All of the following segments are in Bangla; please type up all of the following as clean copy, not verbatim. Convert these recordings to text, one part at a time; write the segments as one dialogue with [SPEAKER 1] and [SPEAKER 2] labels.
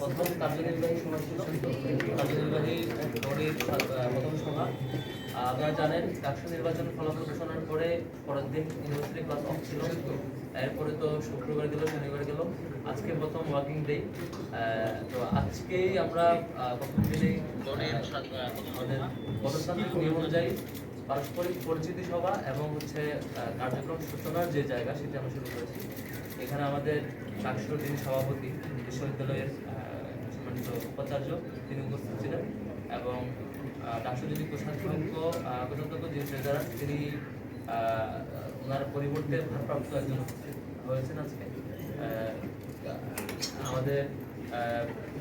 [SPEAKER 1] প্রথম কার্যনির্বাহী সভা ছিল। কার্যনির্বাহী বডির প্রথম সভা। আপনারা জানেন ডাকসু নির্বাচন ফলাফল ঘোষণার পরে পরের দিন ইউনিভার্সিটি ক্লাস অফ ছিল। এরপরে তো শুক্রবার গেল, শনিবার গেল, আজকে প্রথম ওয়ার্কিং ডে। তো আজকেই আমরা প্রথম দিনেই আমাদের গণতান্ত্রিক নিয়ম অনুযায়ী পারস্পরিক পরিচিতি সভা এবং হচ্ছে কার্যক্রম সূচনার যে জায়গা সেটা আমরা শুরু করেছি। এখানে আমাদের ডাকসুর যিনি সভাপতি, বিশ্ববিদ্যালয়ের সম্মানিত উপাচার্য, তিনি উপস্থিত ছিলেন এবং ডাকসুর যিনি কোষাধ্যক্ষ যিনি ট্রেজারার, তিনি ওনার পরিবর্তে ভারপ্রাপ্ত একজন উপস্থিত হয়েছেন আজকে। আমাদের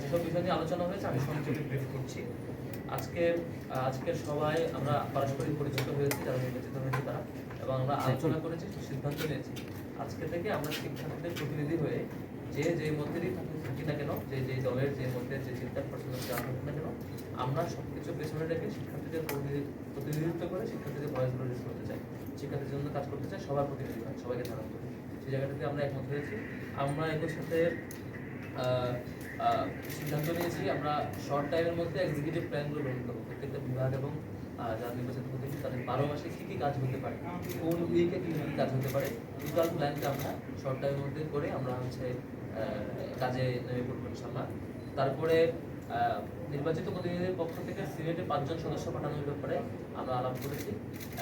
[SPEAKER 1] যেসব বিষয় নিয়ে আলোচনা হয়েছে আমি সংক্ষেপে ব্রিফ করছি। আজকের সভায় আমরা পারস্পরিক পরিচিত হয়েছি, যারা নির্বাচিত হয়েছে তারা, এবং আমরা আলোচনা করেছি, সিদ্ধান্ত নিয়েছি আজকে থেকে আমরা শিক্ষার্থীদের প্রতিনিধি হয়ে যে মধ্যেই থাকি না কেন, যে দলের যে মধ্যে যে চিন্তার পছন্দ যা থাকুক না কেন, আমরা সবকিছু পেছনে রেখে শিক্ষার্থীদের প্রতিনিধিত্ব করে শিক্ষার্থীদের ভয়েসগুলো রেজ করতে চাই, শিক্ষার্থীর জন্য কাজ করতে চাই, সবার প্রতিনিধি হয়, সবাইকে ধারণ করে। সেই জায়গাটাতে আমরা একমত হয়েছি। আমরা একই সাথে সিদ্ধান্ত নিয়েছি আমরা শর্ট টাইমের মধ্যে এক্সিকিউটিভ প্ল্যানগুলো গ্রহণ করবো। প্রত্যেকটা বিভাগ এবং যারা নির্বাচিত প্রতিনিধি তাদের 12 মাসে কী কী কাজ হতে পারে, কোন উইকে কী কী কাজ হতে পারে, টোটাল প্ল্যানটা আমরা শর্ট টাইমের মধ্যে করে আমরা হচ্ছে কাজে নেমে পড়বো ইনশাল্লাহ। তারপরে নির্বাচিত প্রতিনিধিদের পক্ষ থেকে সিলেটে 5 জন সদস্য পাঠানোর ব্যাপারে আমরা আলাপ করেছি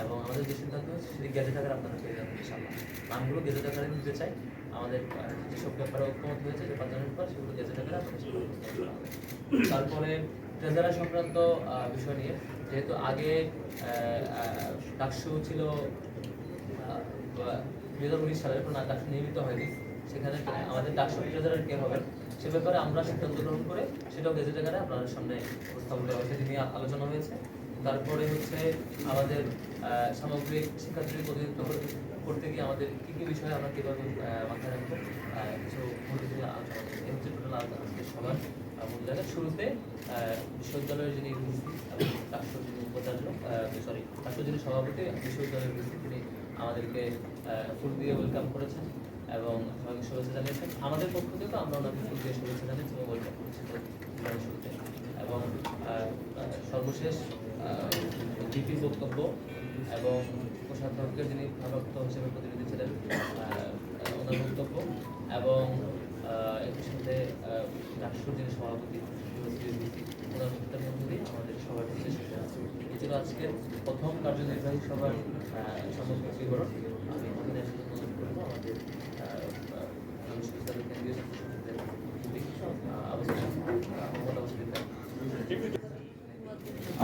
[SPEAKER 1] এবং আমাদের যে সিদ্ধান্ত হয়েছে সেটি গেজেট আকারে আপনারা পেয়ে যাবেন ইনশাল্লাহ। নামগুলো গেজেট আকারে নিতে চাই। আমাদের যেসব ব্যাপারে ঐক্যমত হয়েছে যে 5 জনের ব্যাপার, সেগুলো গেজেট আকারে আপনাদের। তারপরে ট্রেজারার সংক্রান্ত বিষয় নিয়ে, যেহেতু আগে ডাকসু ছিল 2019 সালের, ডাকসু নিয়মিত হয়নি, সেখানে আমাদের ডাকসু ট্রেজারার কে হবেন সে ব্যাপারে আমরা সিদ্ধান্ত গ্রহণ করে সেটাও গেজেট আকারে আপনাদের সামনে উপস্থাপন করা হয়েছে, নিয়ে আলোচনা হয়েছে। তারপরে হচ্ছে আমাদের সামগ্রিক শিক্ষার্থীদের প্রতিনিধিত্ব করতে গিয়ে আমাদের কী কী বিষয়ে আমরা কীভাবে মাথায় রাখবো কিছু মূল্যনীতি আলোচনা করছি। এই হচ্ছে টোটাল আজকে সবার মূল জায়গা। শুরুতে বিশ্ববিদ্যালয়ের যিনি এবং ডাকসুর যিনি উপাচার্য, ডাকসুর যিনি সভাপতি, বিশ্ববিদ্যালয়ের তিনি আমাদেরকে ফুল দিয়ে ওয়েলকাম করেছেন এবং সবাইকে শুভেচ্ছা জানিয়েছেন। আমাদের পক্ষ থেকেও আমরা ওনাকে ফুল দিয়ে শুভেচ্ছা জানিয়েছি এবং ওয়েলকাম করেছি শুরুতে। এবং সর্বশেষ জিপির বক্তব্য এবং কোষাধ্যক্ষের যিনি ভারপ্রাপ্ত হিসেবে প্রতিনিধি ছিলেন ওনার বক্তব্য এবং একই সাথে ডাকসুর যিনি সভাপতি ওনার বক্তব্যের মধ্যে দিয়ে আমাদের সভাটি শেষ হয়ে আছে। এই ছিল আজকের প্রথম কার্যনির্বাহী সভার সমগ্র বিবরণ। আমি এখানে অনুরোধ করবো আমাদের বিশ্ববিদ্যালয় কেন্দ্রীয়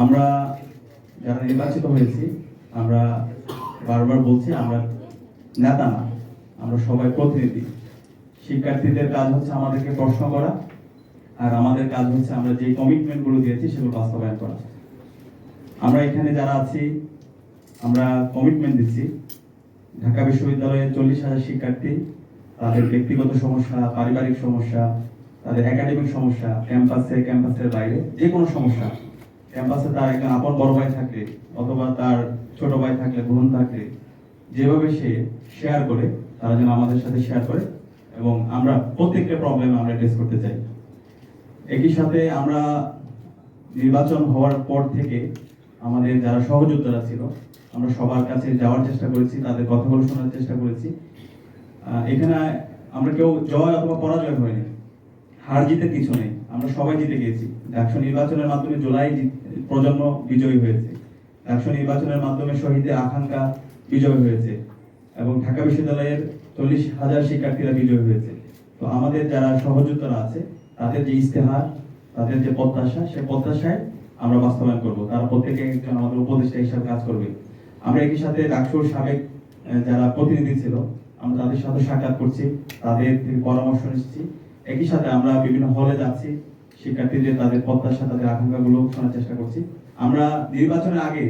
[SPEAKER 2] আমরা যারা নির্বাচিত হয়েছি, আমরা বারবার বলছি আমরা নেতা না, আমরা সবাই প্রতিনিধি। শিক্ষার্থীদের কাজ হচ্ছে আমাদেরকে প্রশ্ন করা, আর আমাদের কাজ হচ্ছে আমরা যে কমিটমেন্টগুলো দিয়েছি সেগুলো বাস্তবায়ন করা। আমরা এখানে যারা আছি আমরা কমিটমেন্ট দিচ্ছি ঢাকা বিশ্ববিদ্যালয়ে 40,000 শিক্ষার্থী, তাদের ব্যক্তিগত সমস্যা, পারিবারিক সমস্যা, তাদের একাডেমিক সমস্যা, ক্যাম্পাসের বাইরে যে কোনো সমস্যা, ক্যাম্পাসে তার একজন আপন বড় ভাই থাকলে অথবা তার ছোট ভাই থাকলে, বোন থাকলে, যেভাবে সে শেয়ার করে তারা যেন আমাদের সাথে শেয়ার করে এবং আমরা প্রত্যেকটা প্রবলেম আমরা অ্যাড্রেস করতে চাই। একই সাথে আমরা নির্বাচন হওয়ার পর থেকে আমাদের যারা সহযোদ্ধারা ছিল আমরা সবার কাছে যাওয়ার চেষ্টা করেছি, তাদের কথাগুলো শোনার চেষ্টা করেছি। এখানে আমরা কেউ জয় অথবা পরাজয় হয়নি, হার জিতের কিছু নেই, আমরা সবাই জিতে গিয়েছি। ডাকসু নির্বাচনের মাধ্যমে জুলাই প্রজন্ম বিজয়ী হয়েছে, ডাকসু নির্বাচনের মাধ্যমে শহীদের আকাঙ্ক্ষা বিজয় হয়েছে এবং ঢাকা বিশ্ববিদ্যালয়ের 40,000 শিক্ষার্থীরা বিজয়ী হয়েছে। তো আমাদের যারা সহযোদ্ধারা আছে তাদের যে ইস্তেহার, তাদের যে প্রত্যাশা, সে প্রত্যাশায় আমরা বাস্তবায়ন করব। তারা প্রত্যেকে একজন আমাদের উপদেষ্টা হিসাবে কাজ করবে। আমরা একই সাথে ডাকসুর সাবেক যারা প্রতিনিধি ছিল আমরা তাদের সাথে সাক্ষাৎ করছি, তাদের থেকে পরামর্শ নিচ্ছি। একই সাথে আমরা বিভিন্ন হলে যাচ্ছি, শিক্ষার্থীদের তাদের প্রত্যাশা, তাদের আকাঙ্ক্ষাগুলো শোনার চেষ্টা করছি। আমরা নির্বাচনের আগে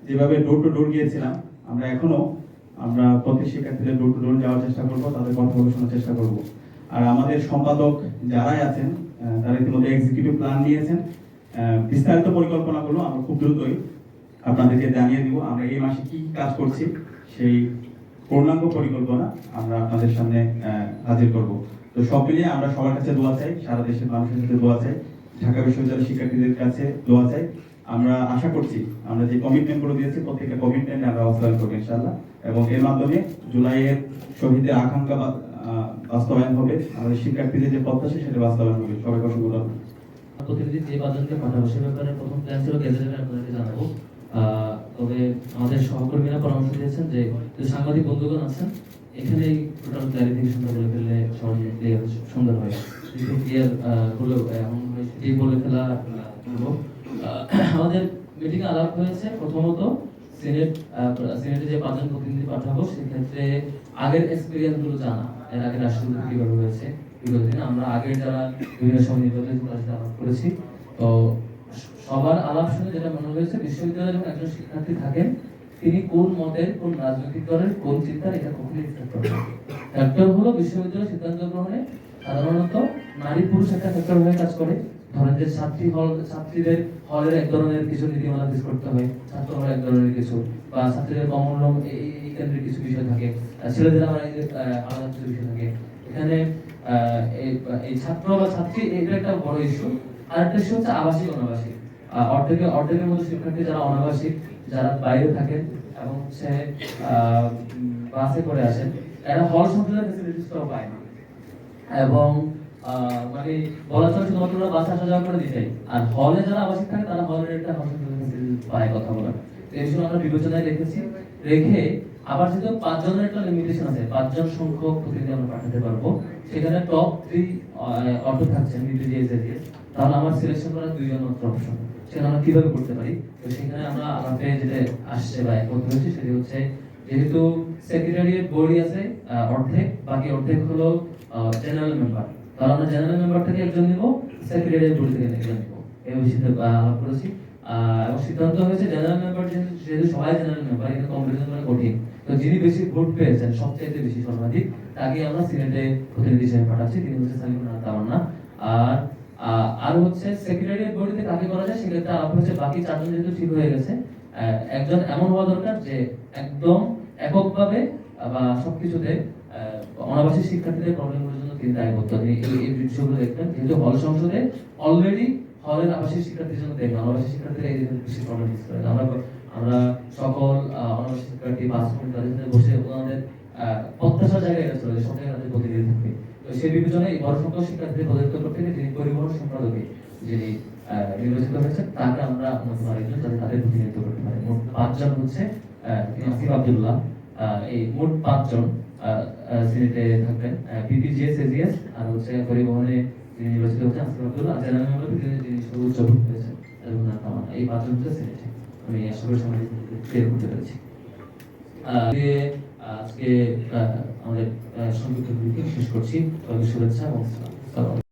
[SPEAKER 2] যেভাবে ডোর টু ডোর গিয়েছিলাম, আমরা প্রত্যেক শিক্ষার্থীদের ডোর টু ডোর যাওয়ার চেষ্টা করব, তাদের কথাগুলো শোনার চেষ্টা করব। আর আমাদের সম্পাদক যারাই আছেন তারা ইতিমধ্যে এক্সিকিউটিভ প্ল্যান নিয়েছেন, বিস্তারিত পরিকল্পনাগুলো আমরা খুব দ্রুতই আপনাদেরকে জানিয়ে দিব। আমরা এই মাসে কি কাজ করছি সেই পূর্ণাঙ্গ পরিকল্পনা আমরা আপনাদের সামনে হাজির করব। তো সব মিলিয়ে আমরা সবার কাছে দোয়া চাই, সারা দেশের মানুষের কাছে দোয়া চাই, ঢাকা বিশ্ববিদ্যালয়ের শিক্ষার্থীদের কাছে দোয়া চাই। আমরা আশা করছি আমরা যে কমিটমেন্ট গুলো দিয়েছি প্রত্যেকটা কমিটমেন্ট আমরা বাস্তবায়ন করবো ইনশাআল্লাহ, এবং এর মাধ্যমে জুলাইয়ের শহীদের আকাঙ্ক্ষা বাস্তবায়ন হবে, আমাদের শিক্ষার্থীদের যে প্রত্যাশা সেটা বাস্তবায়ন হবে। সবাইকে অসংখ্য ধন্যবাদ।
[SPEAKER 1] প্রতিনিধি যে পাঁচজনকে পাঠাবো সে ব্যাপারে প্রথম প্ল্যান ছিল গেজেটে আপনাদেরকে জানাবো। তবে আমাদের সহকর্মীরা পরামর্শ দিয়েছেন যে সাংবাদিক বন্ধুগণ আছেন এখানে টোটাল ক্লারিফিকেশনটা বলে ফেললে সহজে ক্লিয়ার সুন্দর হয়, যদি ক্লিয়ার হলেও এমন সেটি বলে ফেলা করবো। আমাদের মিটিং আলাপ হয়েছে প্রথমত সিনেটে যে পাঁচজন প্রতিনিধি পাঠাবো সেক্ষেত্রে আগের এক্সপিরিয়েন্স গুলো জানা, এর আগে রাষ্ট্রপতি কিভাবে হয়েছে বিগত দিনে আমরা আগের যারা বিভিন্ন সময় নির্বাচন আলাপ করেছি। তো সবার আলাপ শুনে যেটা মনে হয়েছে বিশ্ববিদ্যালয়ে যখন একজন শিক্ষার্থী থাকেন তিনি কোন মতের, কোন রাজনৈতিক দলের, কোন চিন্তার, এটা কখনোই ফ্যাক্টর না। ফ্যাক্টর হলো বিশ্ববিদ্যালয় সিদ্ধান্ত গ্রহণে সাধারণত নারী পুরুষ একটা ফ্যাক্টর হয়ে কাজ করে। ধরেন যে ছাত্রীদের হলের এক ধরনের কিছু নীতিমালা ফিক্স করতে হয়, ছাত্র হল এক ধরনের কিছু, বা ছাত্রীদের কমন রুম এই কেন্দ্রের কিছু বিষয় থাকে, ছেলেদের আবার আলাদা কিছু বিষয় থাকে। এখানে এই ছাত্র বা ছাত্রী এটা একটা বড় ইস্যু। আরেকটা ইস্যু হচ্ছে আবাসিক অনাবাসিক। অর্ধেকের মধ্যে শিক্ষার্থী যারা অনাবাসিক, যারা বাইরে থাকেন এবং হচ্ছে বাসে করে আসেন, এরা হল সংসদের ফ্যাসিলিটিসটাও পায় না। এবং মানে বলা চলে শুধুমাত্র বাসে আসা যাওয়া করে দিতে, আর হলে যারা আবাসিক থাকে তারা হলের একটা হল সংসদের ফ্যাসিলিটিস পায় কথা বলার। এই বিষয়ে আমরা বিবেচনায় রেখে আবার যেহেতু 5 জনের একটা লিমিটেশন আছে, 5 জন সংখ্যক প্রতিনিধি আমরা পাঠাতে পারবো, সেখানে টপ 3 অটো থাকছেন বিপিজিএস, তাহলে আমার সিলেকশন করার 2 জন মাত্র অপশন। সেটা আমরা কিভাবে করতে পারি? তো সেখানে আমরা আমাকে যেটা আসছে বা একমত হয়েছে সেটি হচ্ছে যেহেতু সেক্রেটারিয়েট বোর্ডই আছে অর্ধেক, বাকি অর্ধেক হলো জেনারেল মেম্বার, তাহলে আমরা জেনারেল মেম্বার থেকে একজন নিব, সেক্রেটারিয়েট বোর্ড থেকে একজন নিব, এই বিষয়ে আলাপ করেছি। এবং সিদ্ধান্ত হয়েছে জেনারেল মেম্বার যেহেতু সবাই জেনারেল মেম্বার, এটা কম্পিটিশন মানে কঠিন, তো যিনি বেশি ভোট পেয়েছেন সবচেয়ে বেশি সর্বাধিক তাকে আমরা সিনেটে প্রতিনিধি হিসেবে পাঠাচ্ছি, তিনি হচ্ছে সালিমুল তামান্না। আর হচ্ছে সেক্রেটারিয়েট বডিতে কাকে করা যায় সেক্ষেত্রে আলাপ হয়েছে বাকি 4 জন যেহেতু ঠিক হয়ে গেছে, একজন এমন হওয়া দরকার যে একদম এককভাবে বা সবকিছুতে অনাবাসী শিক্ষার্থীদের প্রবলেমগুলোর জন্য তিনি দায়বদ্ধ। এই বিষয়গুলো দেখবেন, যেহেতু হল সংসদে অলরেডি হলের আবাসিক শিক্ষার্থীর জন্য দেখবেন অনাবাসী শিক্ষার্থীরা এই বেশি প্রবলেম ফেস করে। আমরা সকল অনাবাসী শিক্ষার্থী বাস তাদের সাথে বসে ওনাদের প্রত্যাশার জায়গায় এটা চলে, সব জায়গায় তাদের প্রতিনিধি থাকবে। তো সেই বিবেচনায় বড় সংখ্যক শিক্ষার্থীদের পদত্যাগ করতে গিয়ে যিনি পরিবহন সম্পাদকে যিনি নির্বাচিত হয়েছেন তাকে আমরা আরেকজন যাতে তাদের প্রতিনিধিত্ব করতে পারে। মোট 5 জন হচ্ছে আসিফ আব্দুল্লাহ, এই মোট 5 জন সিনেটে থাকবেন। বিপিজিএস এজিএস আর হচ্ছে পরিবহনে যিনি নির্বাচিত হচ্ছেন আসিফ আব্দুল্লাহ, জেনারেল মেম্বার যিনি সর্বোচ্চ ভোট পেয়েছেন এই 5 জন হচ্ছে সিনেটে। আমি আশা করি সবাই ক্লিয়ার করতে পেরেছি। আজকে আমাদের সংযুক্ত শেষ করছি। শুভেচ্ছা এবং